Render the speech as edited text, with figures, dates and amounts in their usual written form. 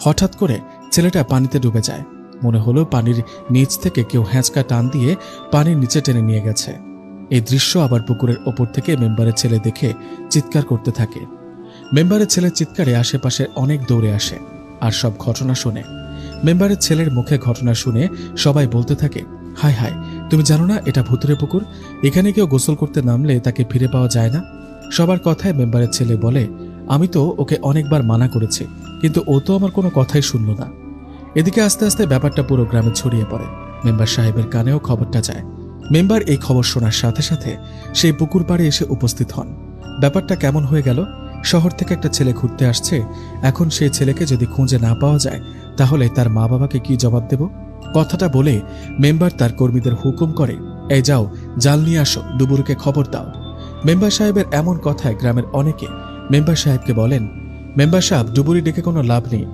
হঠাৎ করে ছেলেটা পানিতে ডুবে যায়। মনে হলো পানির নিচ থেকে কেউ হ্যাঁচকা টান দিয়ে পানির নিচে টেনে নিয়ে গেছে। এই দৃশ্য আবার পুকুরের ওপর থেকে মেম্বারের ছেলে দেখে চিৎকার করতে থাকে। মেম্বারের ছেলের চিৎকারে আশেপাশে অনেক দৌড়ে আসে আর সব ঘটনা শুনে। মেম্বারের ছেলের মুখে ঘটনা শুনে সবাই বলতে থাকে, হায় হায়, তুমি জানো না এটা ভুতুরে পুকুর? এখানে কেউ গোসল করতে নামলে তাকে ফিরে পাওয়া যায় না। সবার কথায় মেম্বারের ছেলে বলে, আমি তো ওকে অনেকবার মানা করেছি, কিন্তু ও তো আমার কোনো কথাই শুনল না। এদিকে আস্তে আস্তে ব্যাপারটা পুরো গ্রামে ছড়িয়ে পড়ে। মেম্বার সাহেবের কানেও খবরটা যায়। মেম্বার এই খবর শোনার সাথে সাথে সেই পুকুর পাড়ে এসে উপস্থিত হন। ব্যাপারটা কেমন হয়ে গেল? শহর থেকে একটা ছেলে ঘুরতে আসছে, এখন সেই ছেলেকে যদি খুঁজে না পাওয়া যায় তাহলে তার মা বাবাকে কি জবাব দেব? কথাটা বলে মেম্বার তার কর্মীদের হুকুম করে, এই যাও, জাল নিয়ে আসো, ডুবুরুকে খবর দাও। মেম্বার সাহেবের এমন কথায় গ্রামের অনেকে মেম্বার সাহেবকে বলেন, মেম্বার সাহেব, ডুবুরি ডেকে কোনো লাভ নেই।